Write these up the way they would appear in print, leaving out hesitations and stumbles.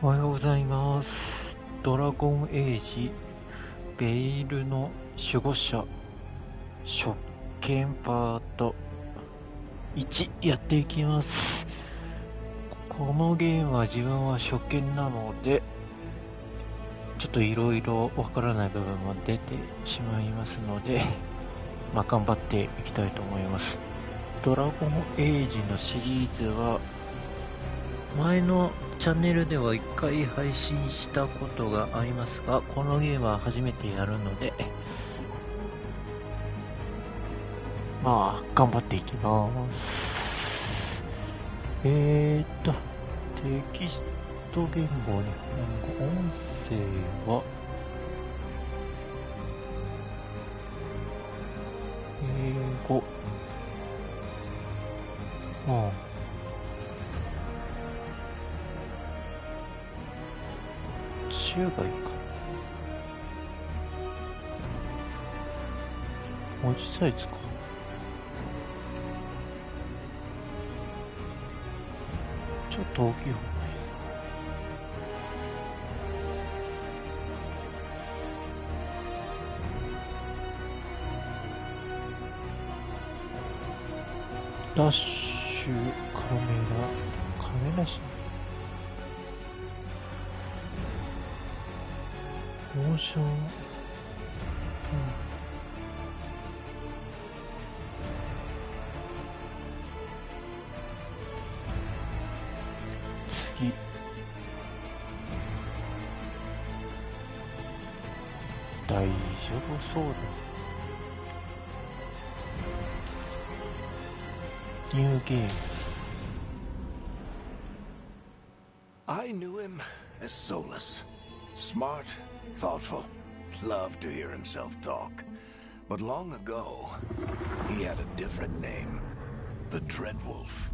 おはようございます。ドラゴンエイジ、ベイルの守護者、初見パート1やっていきます。このゲームは自分は初見なので、ちょっといろいろわからない部分も出てしまいますので、頑張っていきたいと思います。ドラゴンエイジのシリーズは、前のチャンネルでは1回配信したことがありますが、このゲームは初めてやるので、頑張っていきます。テキスト言語、日本語、音声は、英語、中外か。文字サイズか。ちょっと大きい方がいい。ダッシュ、カメラしモーション、次、大丈夫そうだ。ニューゲーム。I knew him as Solus. Smart, thoughtful, loved to hear himself talk. But long ago, he had a different name. The Dreadwolf.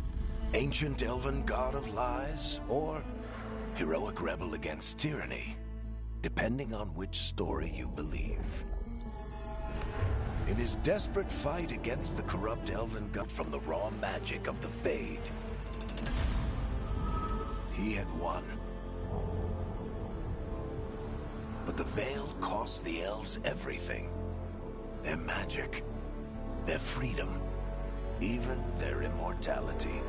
Ancient elven god of lies, or heroic rebel against tyranny, depending on which story you believe. In his desperate fight against the corrupt elven god from the raw magic of the Fade, he had won. But the veil cost the elves everything. Their magic, their freedom, even their immortality.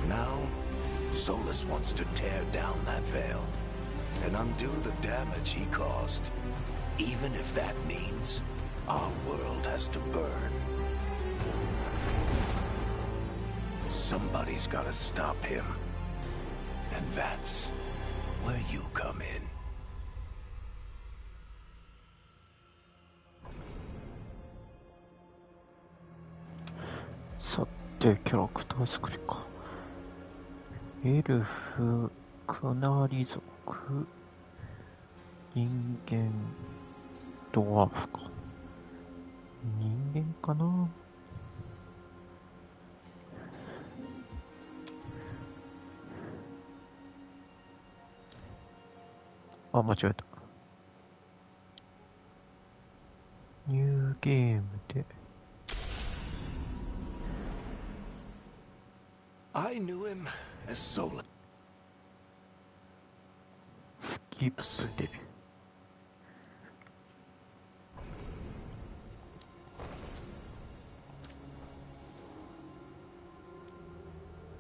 Now, Solus wants to tear down that veil and undo the damage he caused, even if that means our world has to burn. Somebody's gotta stop him. And that's where you come in. さて、キャラクター作りか。エルフ、クナリ族、人間、ドワーフか。人間かな。間違えた。ニューゲームで。I knew him as Solus. スキップで。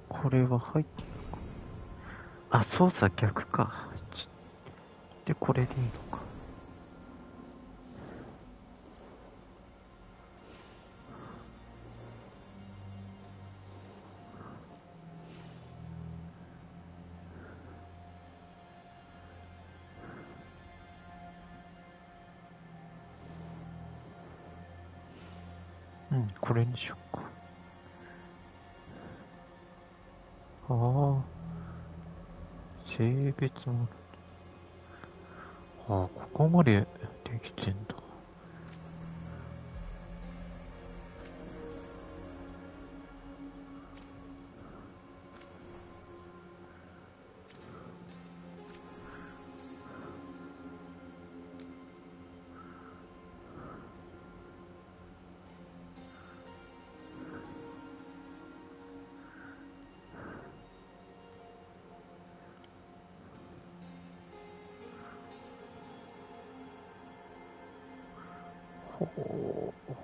これは入ってるのか。操作逆か。で、これでいいのか。これにしようか。性別も。ここまでできてんだ。ほう。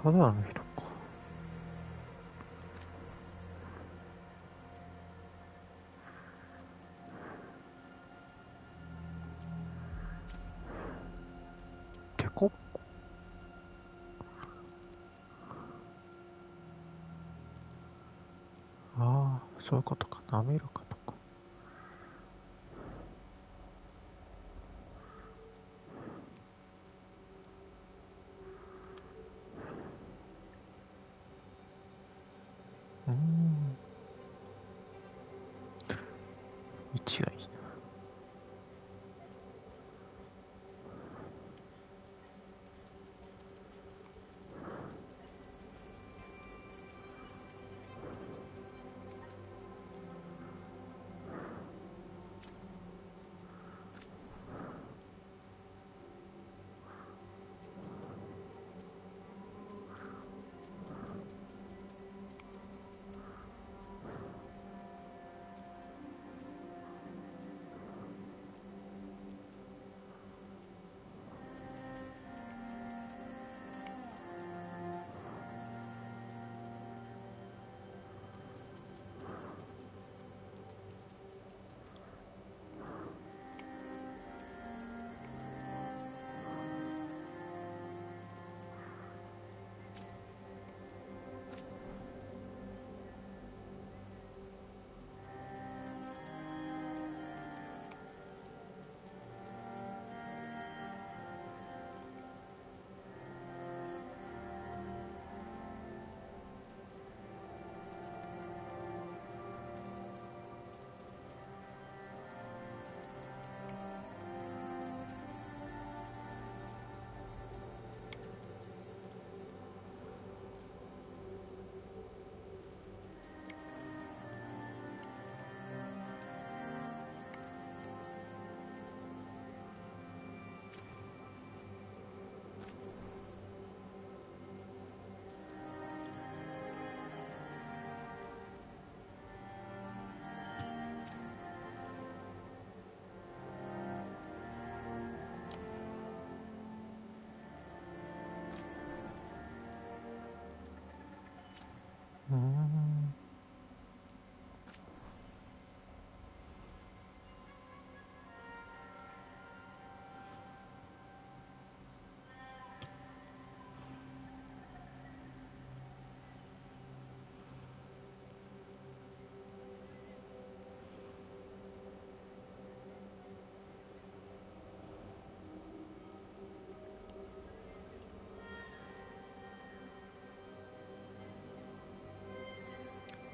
肌の色か。てこっこ。ああ、そういうことか。滑らかとか。位置がいいな。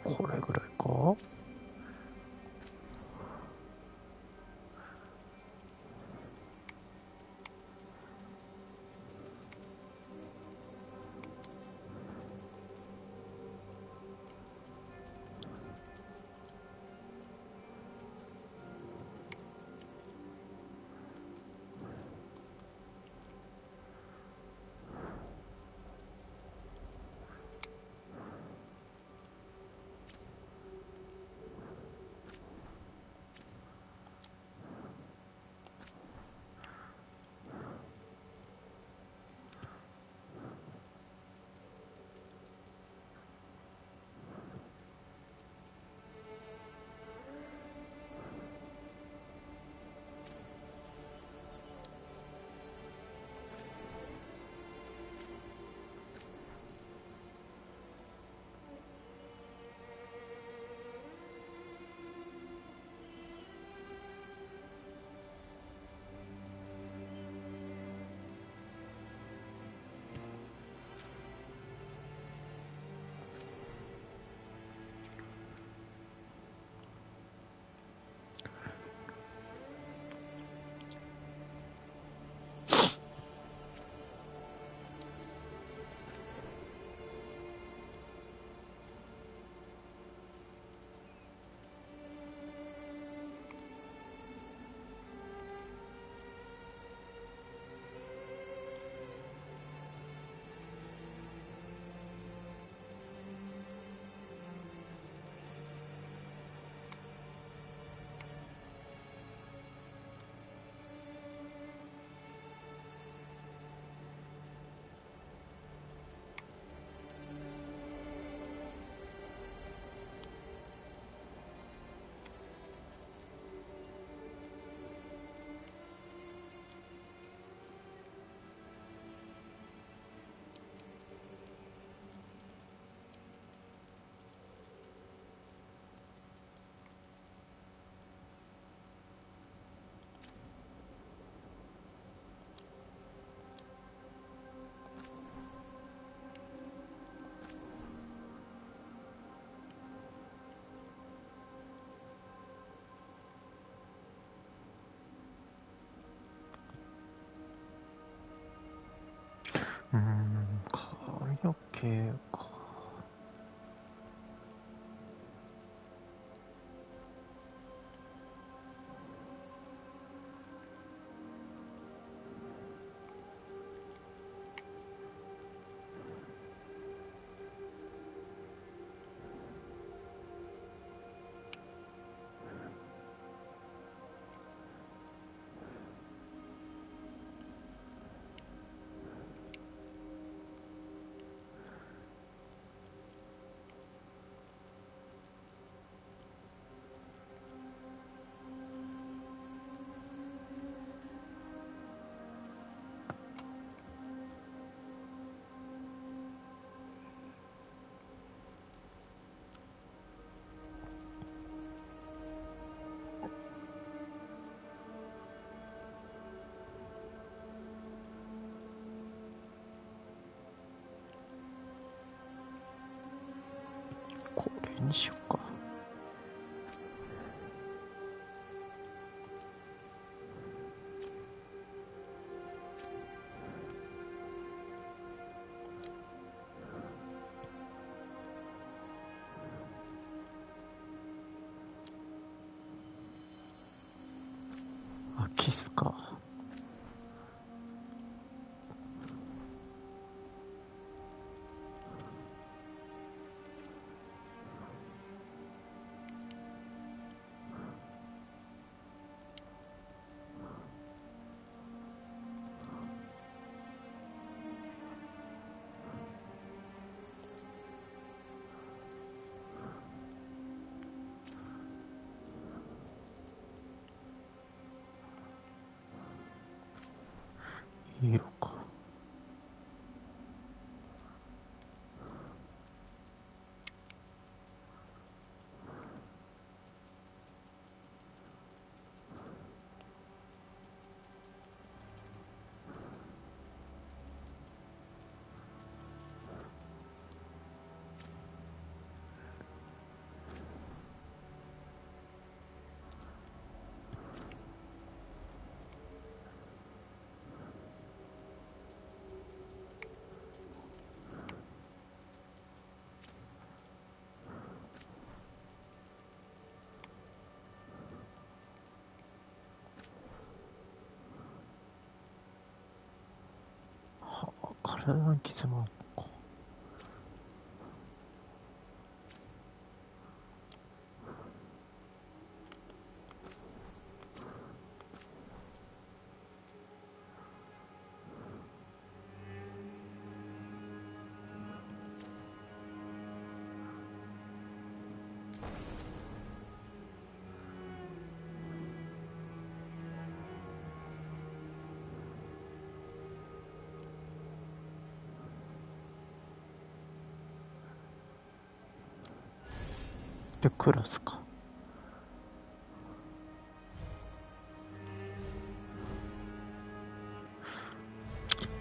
これぐらいか。係か。これにしよっか。あ、キスか。色か。体の傷もあるのか。で、クラスか。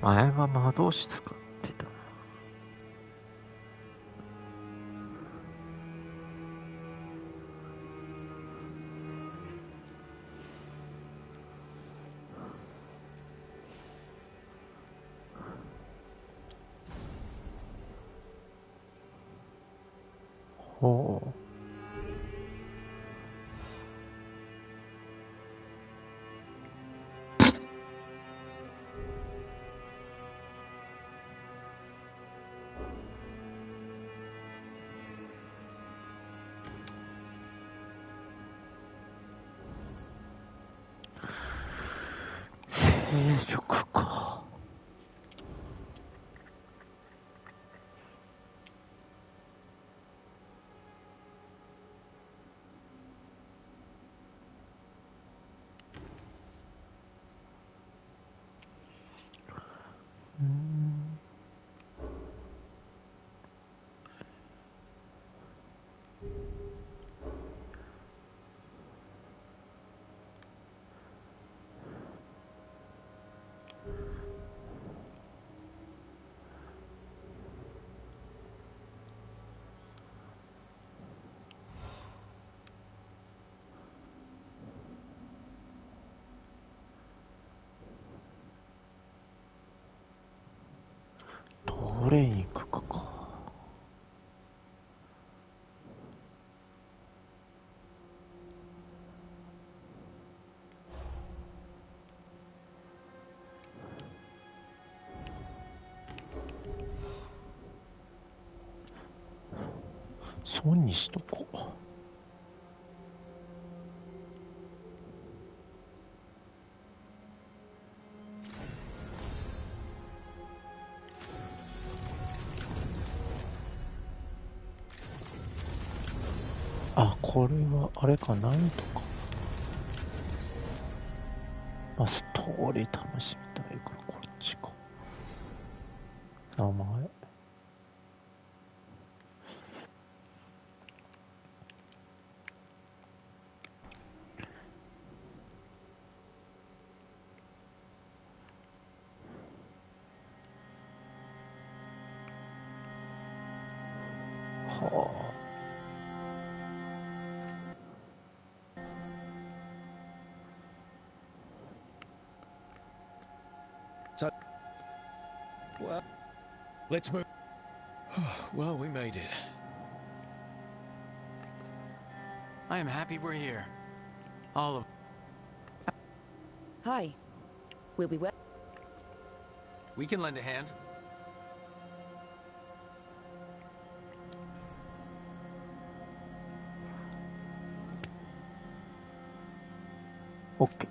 前は魔導士使ってたな。ほう。正直か。どれに行くかか。損にしとこう。あ、これはあれか、難易度か。まあ、ストーリー楽しみたいからこっちか。名前。はあ。Well, let's move. Well, we made it. I am happy we're here. All of... Hi. We'll be well. We can lend a hand. OK。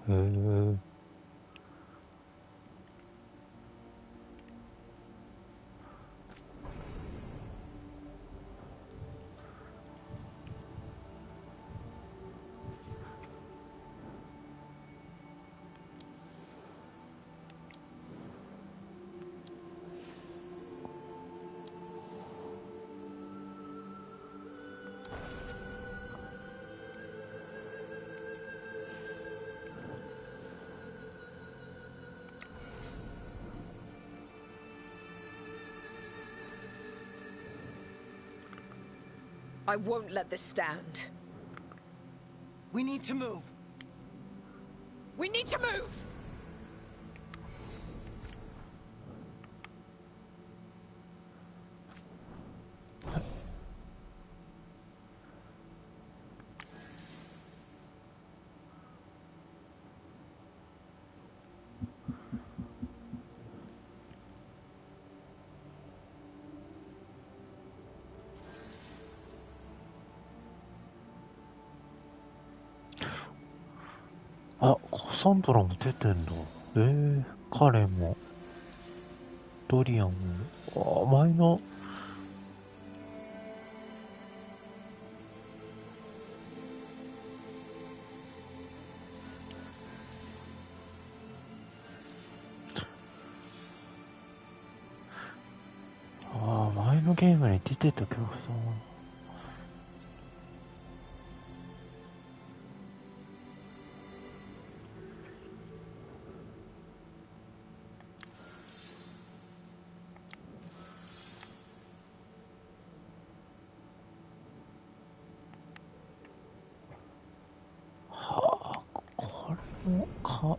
へえ。I won't let this stand. We need to move. We need to move! あ、カサンドラも出てんだ。彼も、ドリアンも、前の、前のゲームに出てたけどさ。これもか。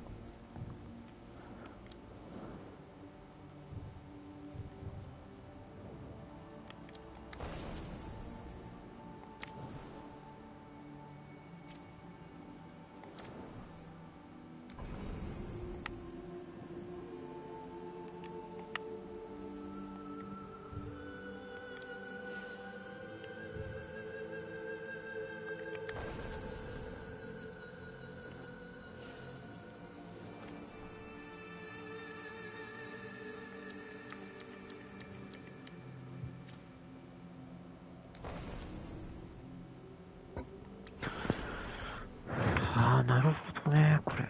なるほどね、これ。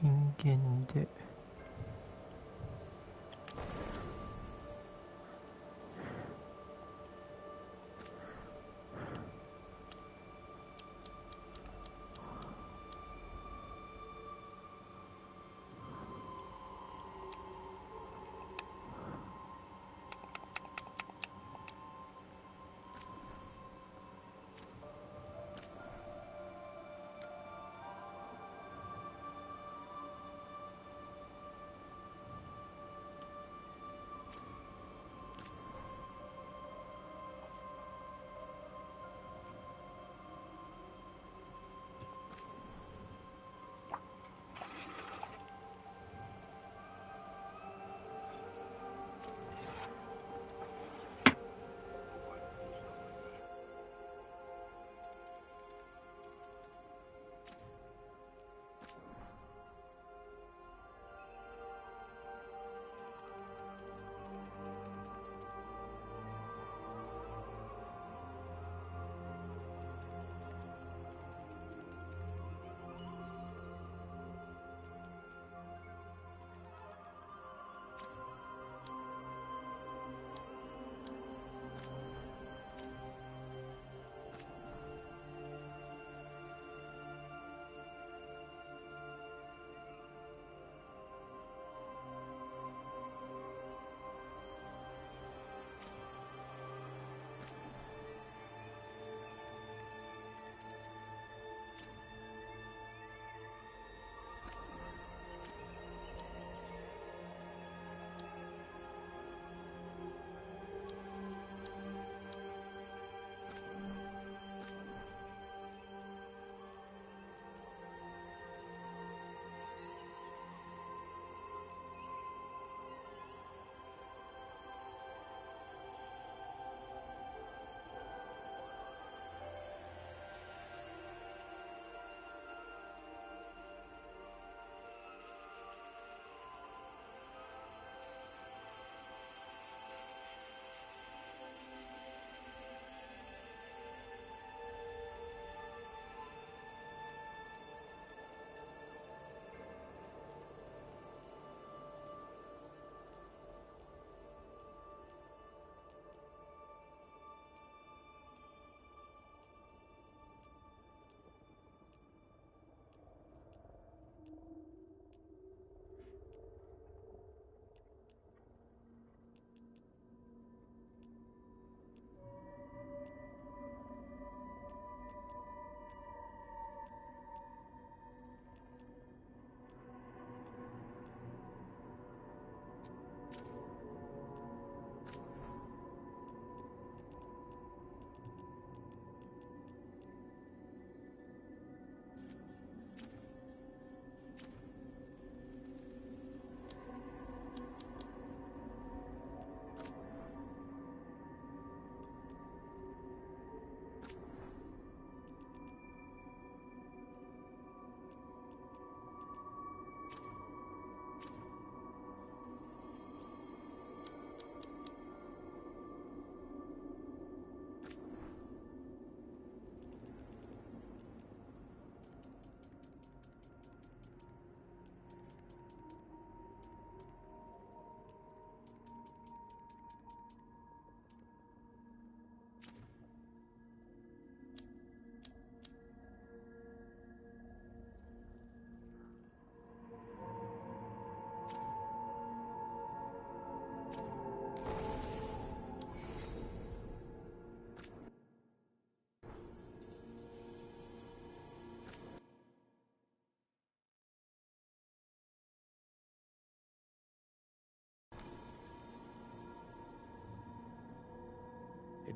人間で。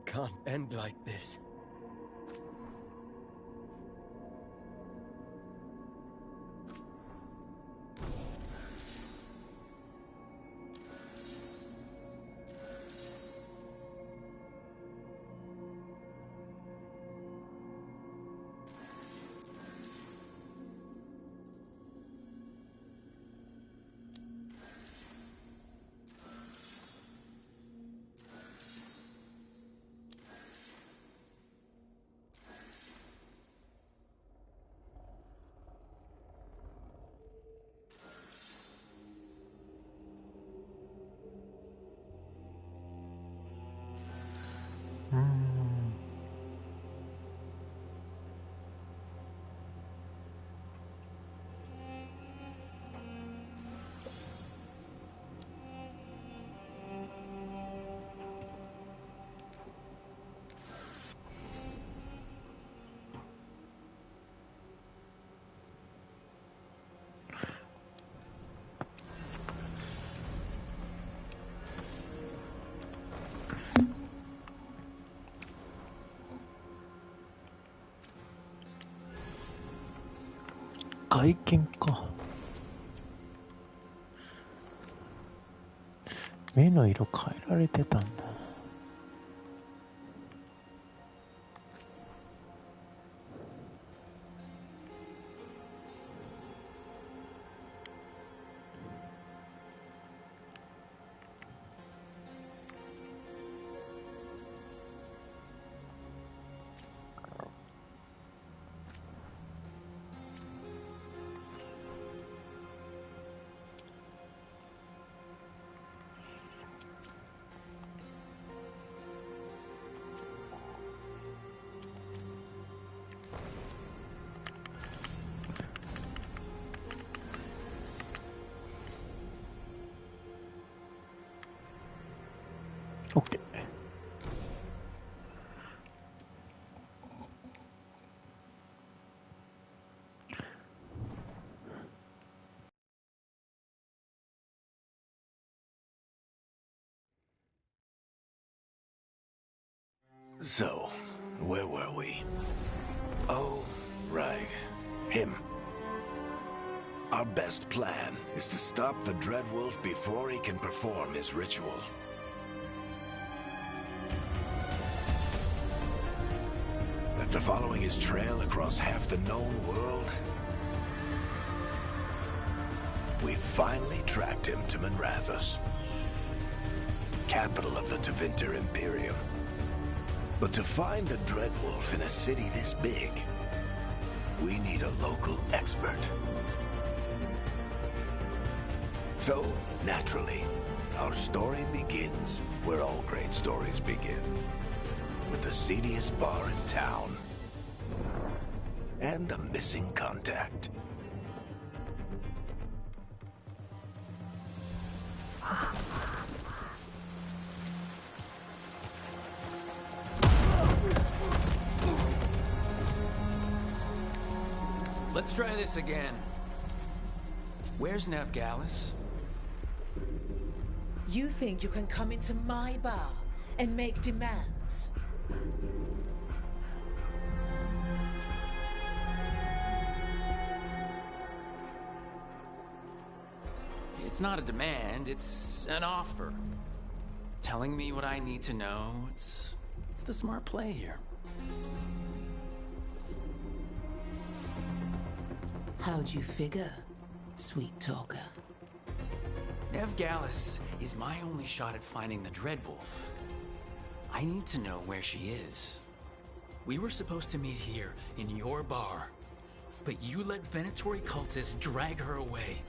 can't end like this. Hmm. 外見か。目の色変えられてたんだ。OK。So, where were we? Oh, right. Him. Our best plan is to stop the Dreadwolf before he can perform his ritual. After following his trail across half the known world, we finally tracked him to Manrathus, capital of the Tevinter Imperium. But to find the Dreadwolf in a city this big, we need a local expert. So, naturally, our story begins where all great stories begin. With the seediest bar in town. And a missing contact. Let's try this again. Where's Nevgalis? You think you can come into my bar and make demands? It's not a demand, it's an offer. Telling me what I need to know, it's the smart play here. How'd you figure, sweet talker? Nevgalis is my only shot at finding the Dreadwolf. I need to know where she is. We were supposed to meet here, in your bar. But you let Venatori cultists drag her away.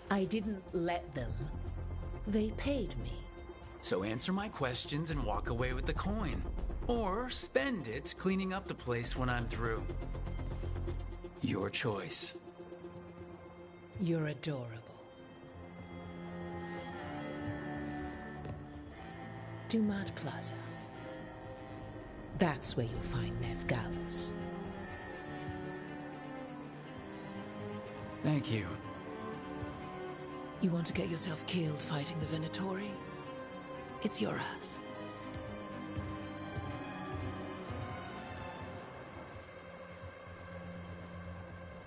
I didn't let them. They paid me. So answer my questions and walk away with the coin. Or spend it cleaning up the place when I'm through. Your choice. You're adorable. Dumad Plaza. That's where you'll find Nevgalis. Thank you. You want to get yourself killed fighting the Venatori? It's your ass.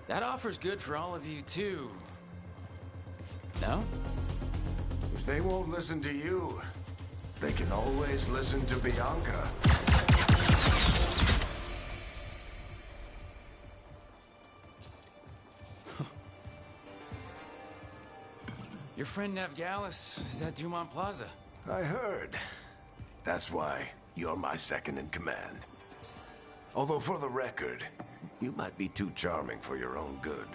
That offer's good for all of you, too. No? If they won't listen to you, they can always listen to Bianca. Your friend Nev Gallus is at Dumont Plaza. I heard. That's why you're my second in command. Although for the record, you might be too charming for your own good.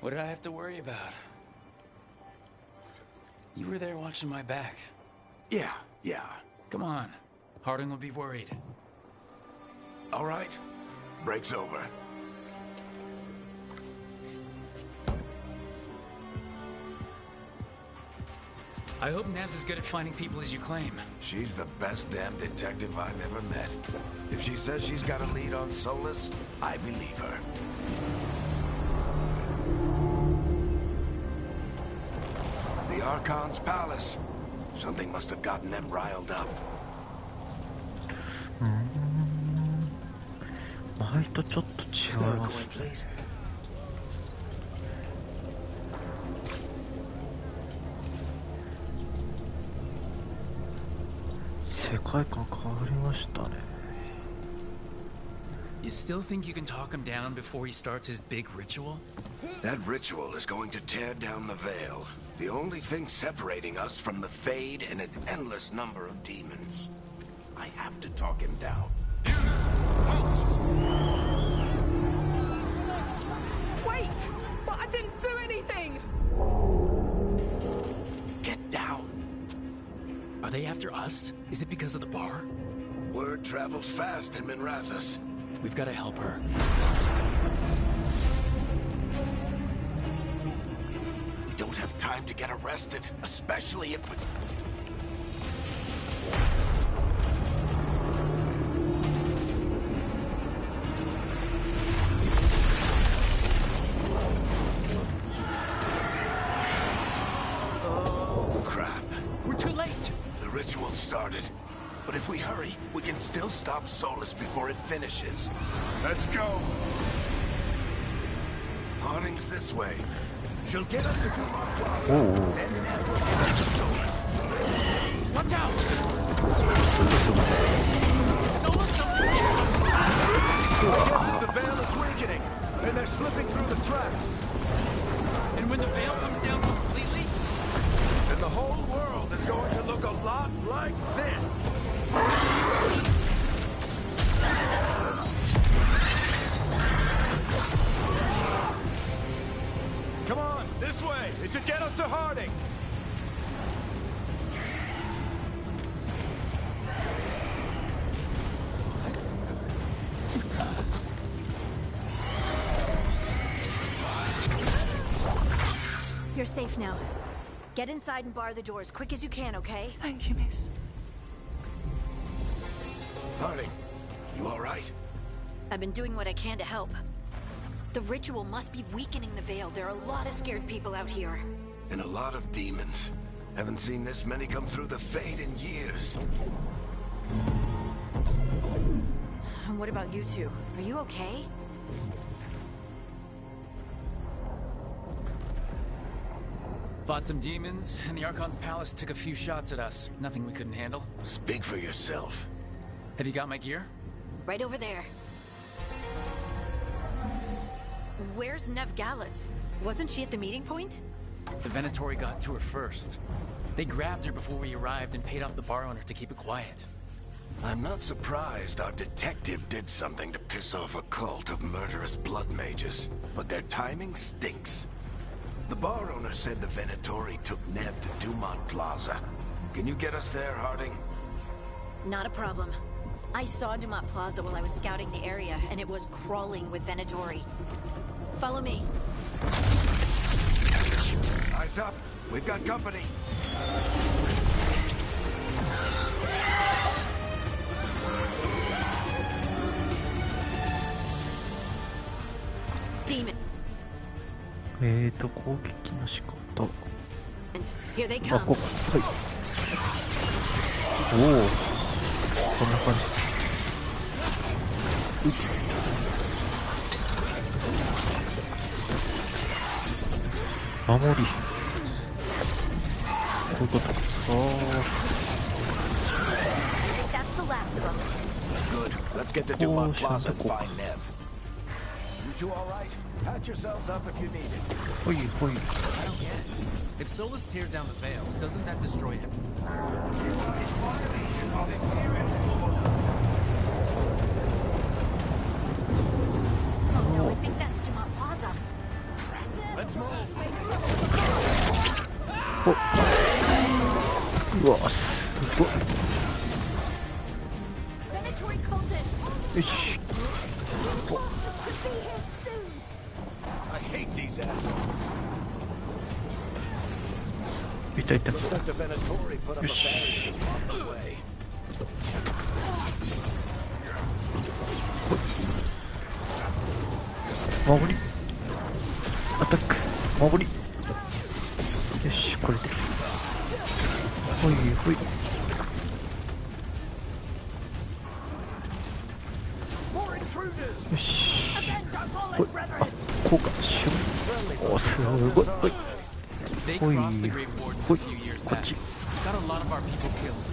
What did I have to worry about? You were there watching my back. Yeah. Come on. Harding will be worried. All right. Break's over. I hope Nev's as good at finding people as you claim. She's the best damn detective I've ever met. If she says she's got a lead on Solus, I believe her. The Archon's palace. Something must have gotten them riled up. 前とちょっと違います。世界観変わりましたね。You still think you can talk him down before he starts his big ritual? That ritual is going to tear down the veil. The only thing separating us from the Fade and an endless number of demons. I have to talk him down. Wait! But I didn't do anything! Get down. Are they after us? Is it because of the bar? Word travels fast in Minrathous. We've got to help her. We don't have time to get arrested, especially if we... Oh, crap. We're too late! The ritual started. But if we hurry, we can still stop Solus before it finishes. Let's go! Harding's this way. She'll get us to Dumont Plaza, and then we'll get to Solus. Watch out! Solus up there! My guess is the veil is weakening, and they're slipping through the cracks. And when the veil comes down completely, And the whole world is going to look a lot like this. Come on, this way. It should get us to Harding. You're safe now. Get inside and bar the doors quick as you can, okay? Thank you, miss. Harding, you all right? I've been doing what I can to help. The ritual must be weakening the veil. There are a lot of scared people out here. And a lot of demons. Haven't seen this many come through the Fade in years. And what about you two? Are you okay? fought some demons, and the Archon's palace took a few shots at us. Nothing we couldn't handle. Speak for yourself. Have you got my gear? Right over there. Where's Nev Gallus? Wasn't she at the meeting point? The Venatori got to her first. They grabbed her before we arrived and paid off the bar owner to keep it quiet. I'm not surprised our detective did something to piss off a cult of murderous blood mages, but their timing stinks. The bar owner said the Venatori took Nev to Dumont Plaza. Can you get us there, Harding? Not a problem. I saw Dumont Plaza while I was scouting the area, and it was crawling with Venatori. Follow me. Eyes up. We've got company. Demon. 攻撃の仕方。 Here they あ、 come. こうか。はい。おお、こんな感じ。守り。こういうことか。That's the last of them. Good. Let's get to Dumont Plaza and find Nev. You two all right? Patch yourselves up if you need it. ほいほい。 I don't get it. If Solus tears down the veil, doesn't that destroy him? Oh no, I think that's Dumont Plaza. Let's move. うわ、すごい。 Venatory cultists. よし。 I hate these assholes. いたいた。 Looks like the Venatori put up a Shh. barrier to block the way. 守り。アタック。守り。よし、これで。ほいほい。よし。ほい。あ、こうか。しゅん。お、すごい。ほい。 They Oi. crossed the Great Wardens Oi. a few years Oi. back. Got a lot of our people killed.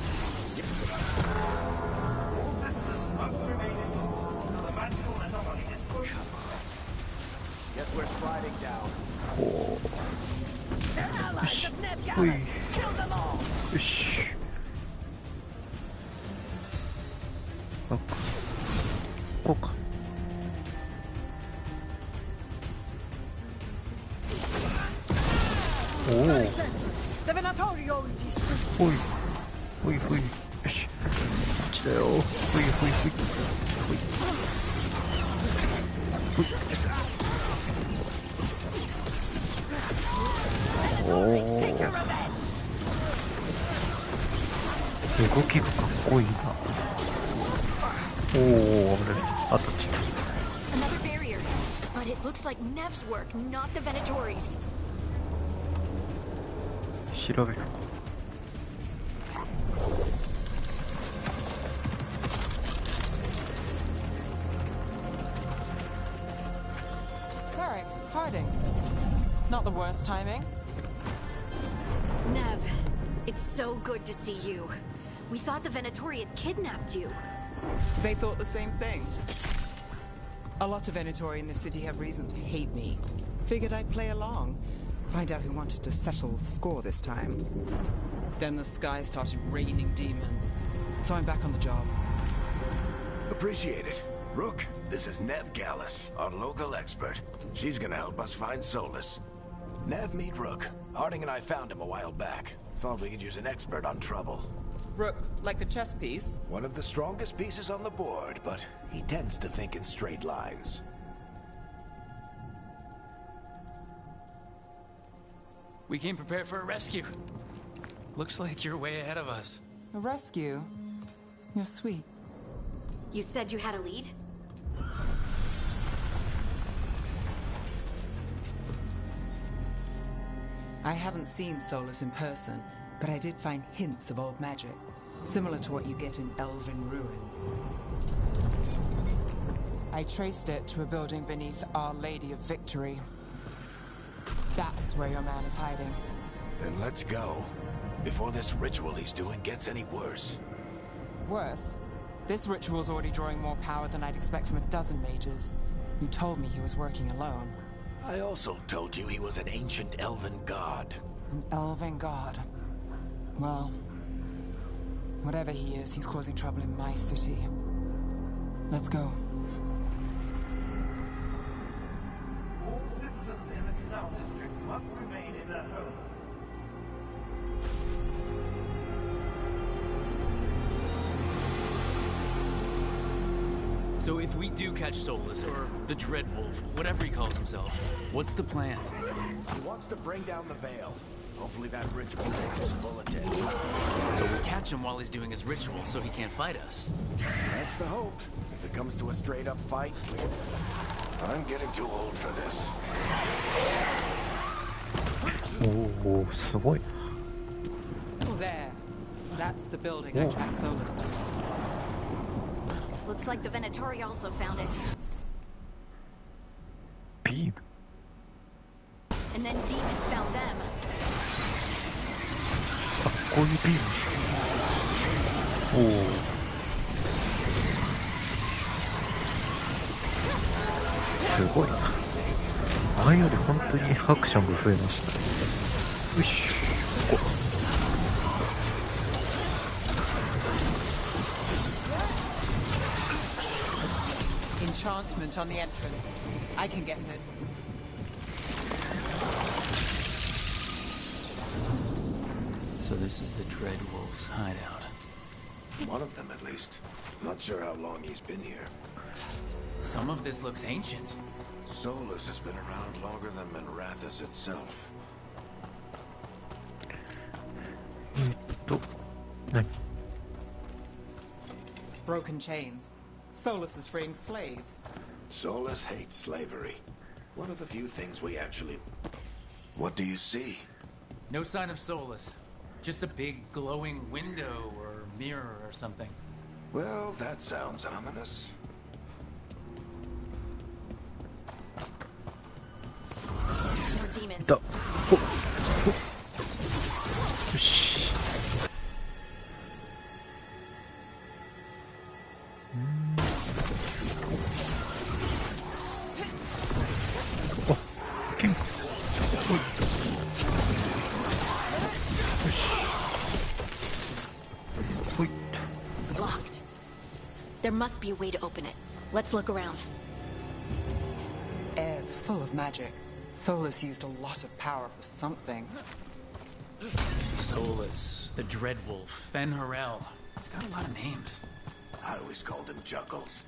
Guess we're sliding down. よし。ほい。よし。あ、こうか。おお。ほい。ほいほい。よし。こっちだよ。ほいほいほい。ほい。ほい。おお。動きがかっこいいな。おお、危ない。あとちょっ Another barrier. But it looks like Nev's work, not the Venatori's. と調べる。 Cleric, Harding. Not the worst timing. Nev, it's so good to see you. We thought the Venatori had kidnapped you. They thought the same thing. A lot of Venatori in the city have reason to hate me. Figured I'd play along. Find out who wanted to settle the score this time. Then the sky started raining demons. So I'm back on the job. Appreciate it. Rook, this is Nev Gallus, our local expert. She's gonna help us find Solus. Nev, meet Rook. Harding and I found him a while back. Thought we could use an expert on trouble. Rook, like the chess piece? One of the strongest pieces on the board, but he tends to think in straight lines. We came prepared for a rescue. Looks like you're way ahead of us. A rescue? You're sweet. You said you had a lead? I haven't seen Solus in person, but I did find hints of old magic, similar to what you get in elven ruins. I traced it to a building beneath Our Lady of Victory. That's where your man is hiding. Then let's go. Before this ritual he's doing gets any worse. Worse, this ritual's already drawing more power than I'd expect from a dozen mages. You told me he was working alone. I also told you he was an ancient elven god. An elven god. Well, whatever he is, he's causing trouble in my city. Let's go. All citizens in the canal district must remain in their homes. So if we do catch Solus, or the Dreadwolf, whatever he calls himself, what's the plan? He wants to bring down the veil. Hopefully that ritual takes his full attention. So we catch him while he's doing his ritual so he can't fight us. That's the hope. If it comes to a straight-up fight, I'm getting too old for this. おお、すごいな。There. That's the building I tracked Solus to. Looks like the Venatori also found it. ビーム。 And then demons found them. あ、こういうビーム。おお。すごいな。前より本当にアクションが増えました。よし、ここ。Enchantment on the entrance. I can get it. So this is the Dread Wolf's hideout. One of them, at least. Not sure how long he's been here. Some of this looks ancient. Solus has been around longer than Minrathous itself. 何？ Broken chains. Solus is freeing slaves. Solus hates slavery. One of the few things we actually... What do you see? No sign of Solus. Just a big glowing window or mirror or something. Well, that sounds ominous. More demons. だ。ほっ。よし。あ、剣か。おい。よし。ほいっと。 Locked. There must be a way to open it. Let's look around. Air's full of magic. Solus used a lot of power for something. Solus, the Dread Wolf, Fen-Harel. He's got a lot of names. I always called him Chuckles.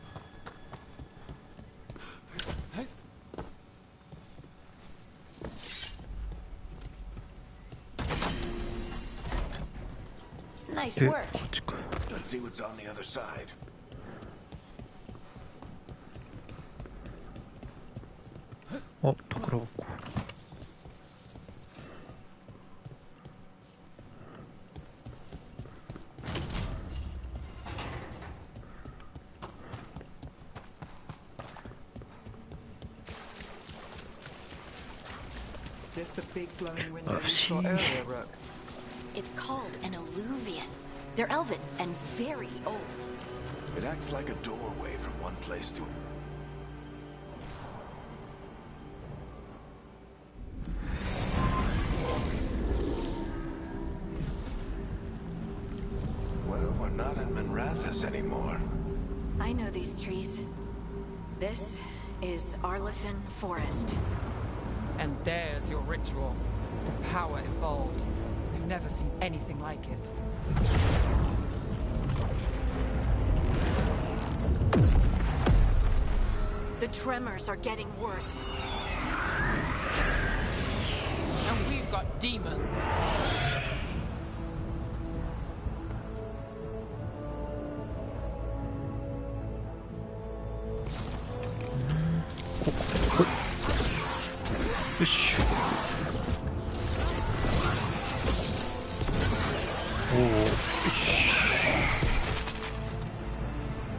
Nice で、 work. こっちか。 Let's see what's on the other side. あ、宝箱。This the big glowing window you saw earlier, Rook. It's called an alluvian. They're elven and very old. It acts like a doorway from one place to... Well, we're not in Minrathous anymore. I know these trees. This is Arlethan Forest. And there's your ritual. The power involved. I've never seen anything like it. The tremors are getting worse. And we've got demons.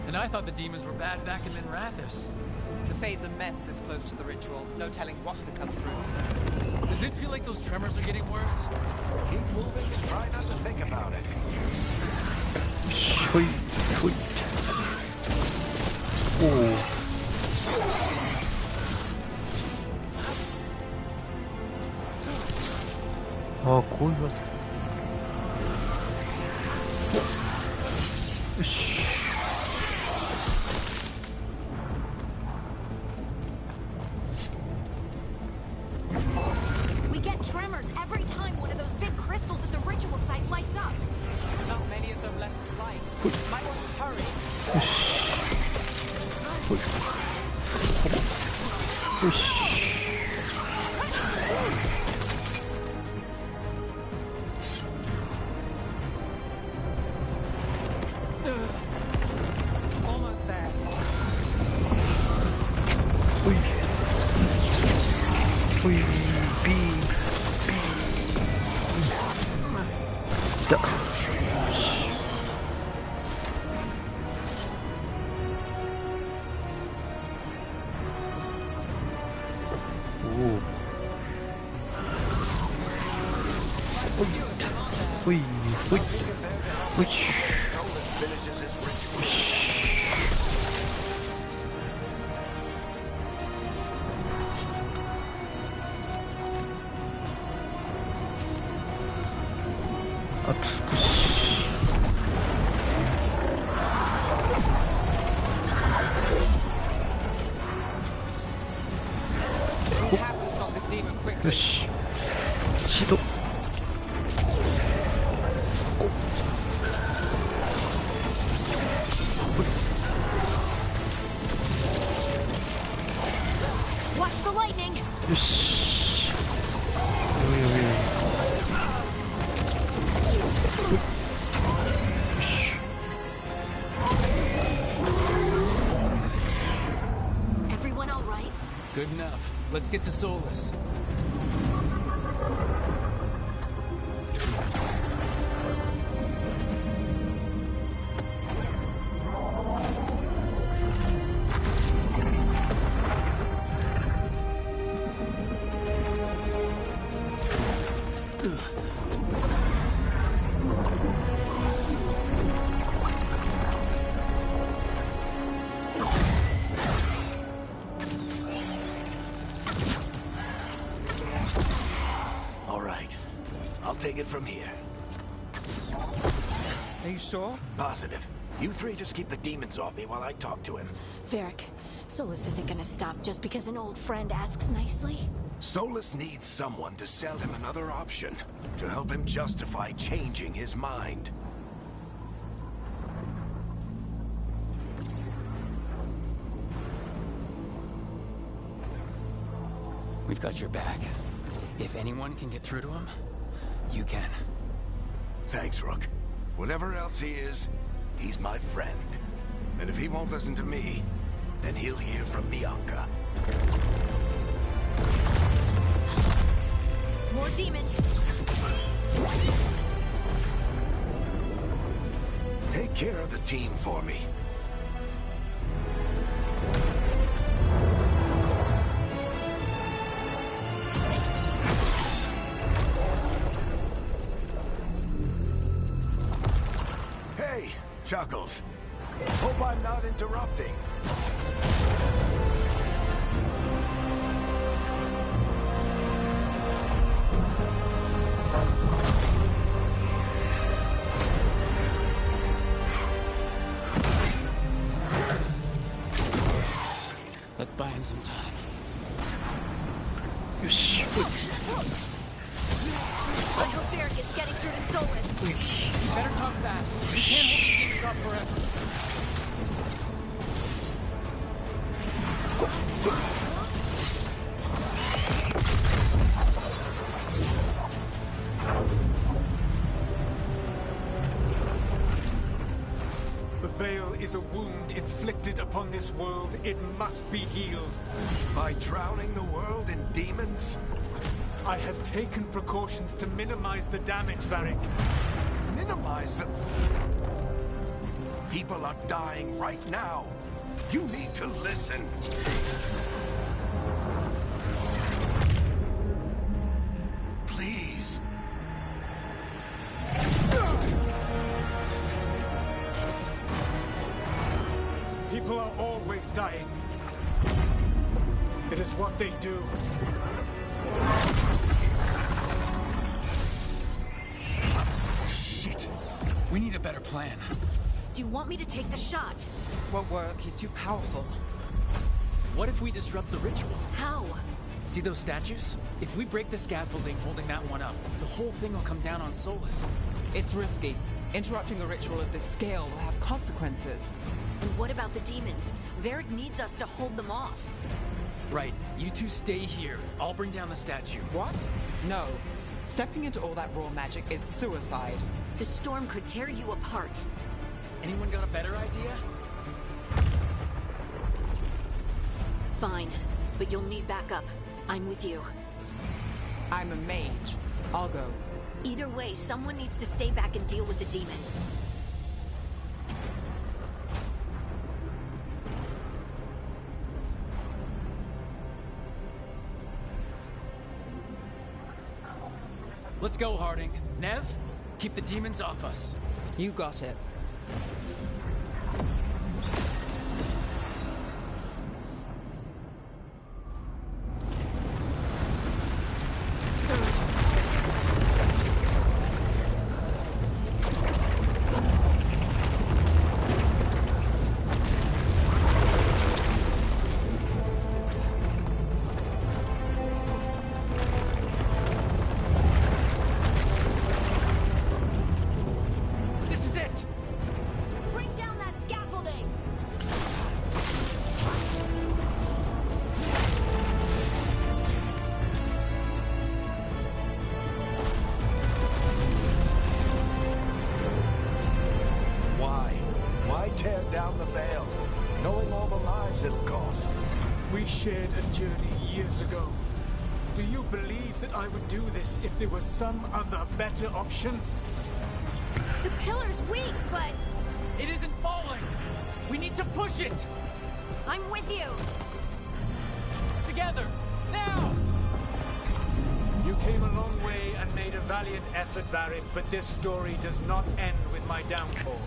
And I thought the demons were bad back in Minrathous. The Fade's a mess this close to the ritual. No telling what could come through. Does it feel like those tremors are getting worse? Keep moving and try not to think about it. Sweet, sweet. Oh. Ah, こういう技。よし。We get tremors every time one of those big crystals at the ritual site lights up. Not many of them left to light. Might want to hurry. よし。よし。Almost there. ほい。ほい。ビー。ビー。ほいほいほいしよし。あと少し。よし、シド。よし。おいおいおい。よし。Everyone all right? Good enough. Let's get to Solus. Take it from here. Are you sure? Positive. You three just keep the demons off me while I talk to him. Varric, Solus isn't gonna stop just because an old friend asks nicely. Solus needs someone to sell him another option, to help him justify changing his mind. We've got your back. If anyone can get through to him, you can. Thanks, Rook. Whatever else he is, he's my friend. And if he won't listen to me, then he'll hear from Bianca. More demons! Take care of the team for me. Chuckles. Hope I'm not interrupting. Let's buy him some time. Yosh. I hope Varric is getting through to Solus. You better talk fast. We can't hold these things up forever. The veil is a wound inflicted upon this world. It must be healed. By drowning the world in demons? I have taken precautions to minimize the damage, Varric. Minimize the... People are dying right now. You need to listen. Please. People are always dying. It is what they do. Shit. We need a better plan. Do you want me to take the shot? Won't work. He's too powerful. What if we disrupt the ritual? How? See those statues? If we break the scaffolding holding that one up, the whole thing will come down on Solus. It's risky. Interrupting a ritual of this scale will have consequences. And what about the demons? Varric needs us to hold them off. Right. You two stay here. I'll bring down the statue. What? No. Stepping into all that raw magic is suicide. The storm could tear you apart. Anyone got a better idea? Fine, but you'll need backup. I'm with you. I'm a mage. I'll go. Either way, someone needs to stay back and deal with the demons. Let's go, Harding. Nev? Keep the demons off us. You got it. Tear down the veil, knowing all the lives it'll cost. We shared a journey years ago. Do you believe that I would do this if there was some other better option? The pillar's weak, but It isn't falling. We need to push it. I'm with you. Together. Now. You came a long way and made a valiant effort, Varric, but this story does not end with my downfall.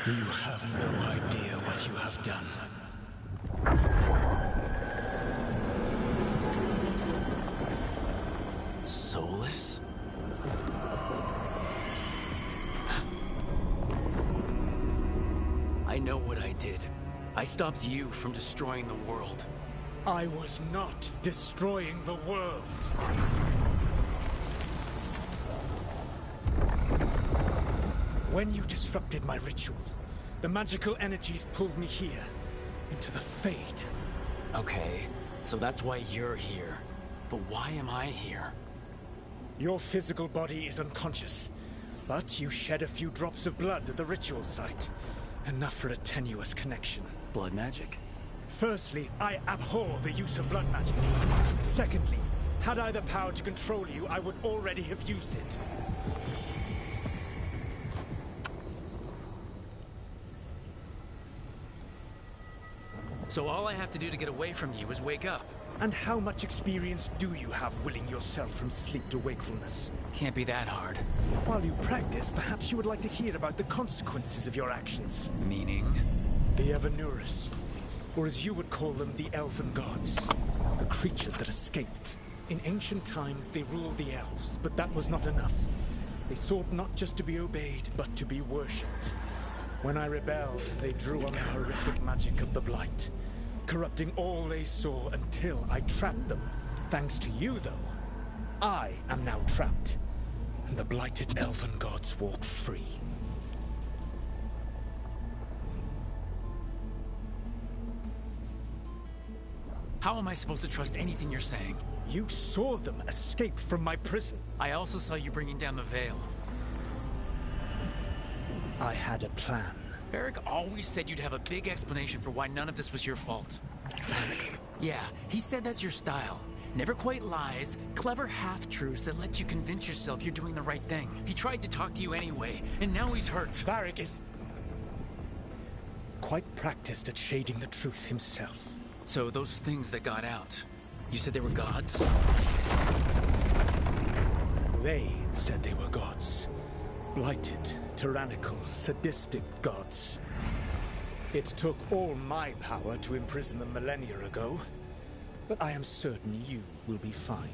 You have no idea what you have done. Soulless? I know what I did. I stopped you from destroying the world. I was not destroying the world. When you disrupted my ritual, the magical energies pulled me here, into the Fade. Okay, so that's why you're here. But why am I here? Your physical body is unconscious, but you shed a few drops of blood at the ritual site. Enough for a tenuous connection. Blood magic? Firstly, I abhor the use of blood magic. Secondly, had I the power to control you, I would already have used it. So all I have to do to get away from you is wake up. And how much experience do you have willing yourself from sleep to wakefulness? Can't be that hard. While you practice, perhaps you would like to hear about the consequences of your actions. Meaning? The Evanurus, or as you would call them, the Elven Gods. The creatures that escaped. In ancient times, they ruled the elves, but that was not enough. They sought not just to be obeyed, but to be worshipped. When I rebelled, they drew on the horrific magic of the Blight, corrupting all they saw until I trapped them. Thanks to you, though, I am now trapped, and the blighted Elven Gods walk free. How am I supposed to trust anything you're saying? You saw them escape from my prison. I also saw you bringing down the veil. I had a plan. Varric always said you'd have a big explanation for why none of this was your fault. Yeah, he said that's your style. Never quite lies, clever half-truths that let you convince yourself you're doing the right thing. He tried to talk to you anyway, and now he's hurt. Varric is quite practiced at shading the truth himself. So those things that got out, you said they were gods? They said they were gods. Blighted, tyrannical, sadistic gods. It took all my power to imprison them millennia ago, but I am certain you will be fine.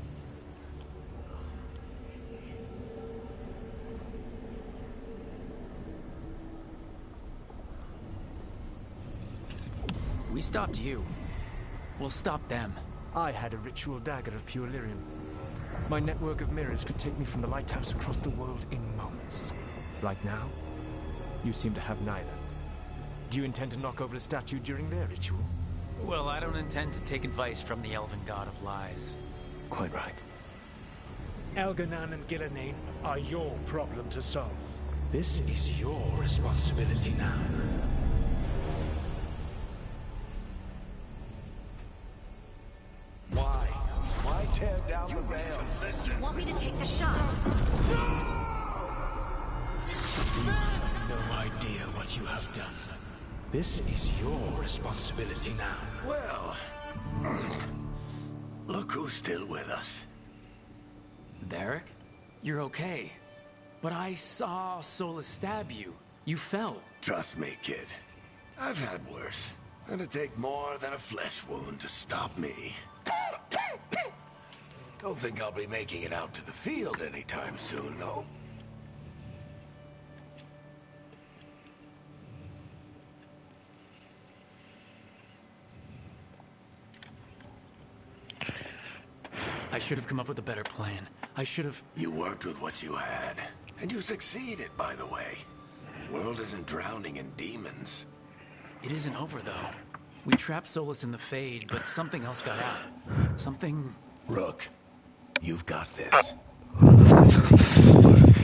We stopped you. We'll stop them. I had a ritual dagger of pure lyrium. My network of mirrors could take me from the lighthouse across the world in moments. Right now, you seem to have neither. Do you intend to knock over a statue during their ritual? Well, I don't intend to take advice from the elven god of lies. Quite right. Elganan and Gillenane are your problem to solve. This is your responsibility now. Why tear down the veil? Do you want me to take the shot? You have no idea what you have done. This is your responsibility now. Well, look who's still with us. Varric? You're okay. But I saw Solus stab you. You fell. Trust me, kid. I've had worse. It'd take more than a flesh wound to stop me. Don't think I'll be making it out to the field anytime soon, though. I should have come up with a better plan. I should have... You worked with what you had, and you succeeded, by the way. The world isn't drowning in demons. It isn't over, though. We trapped Solus in the Fade, but something else got out. Something... Rook, you've got this. I've seen it work.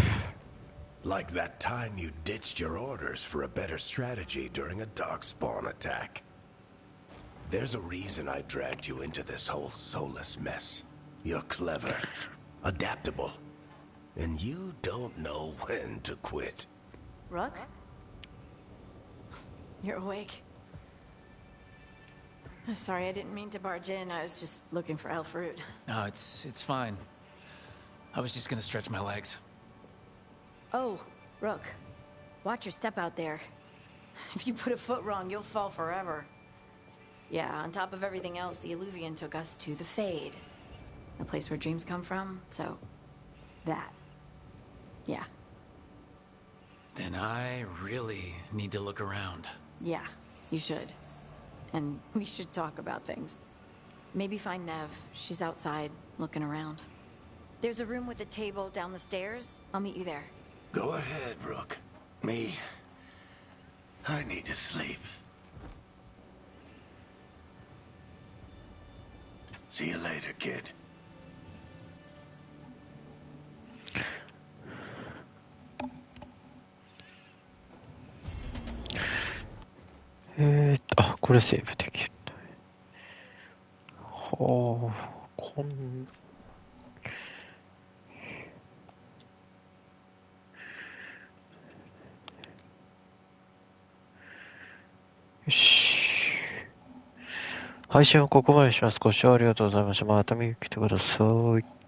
Like that time you ditched your orders for a better strategy during a darkspawn attack. There's a reason I dragged you into this whole Solus mess. You're clever, adaptable, and you don't know when to quit. Rook? You're awake. I'm sorry, I didn't mean to barge in. I was just looking for elf fruit. No, it's fine. I was just gonna stretch my legs. Oh, Rook. Watch your step out there. If you put a foot wrong, you'll fall forever. Yeah, on top of everything else, the Illuvian took us to the Fade. The place where dreams come from, so... that. Yeah. Then I really need to look around. Yeah, you should. And we should talk about things. Maybe find Nev. She's outside, looking around. There's a room with a table down the stairs. I'll meet you there. Go ahead, Rook. Me, I need to sleep. See you later, kid.あ、これセーブできるんだね。はあ、よし。配信はここまでします。ご視聴ありがとうございました。また見に来てください。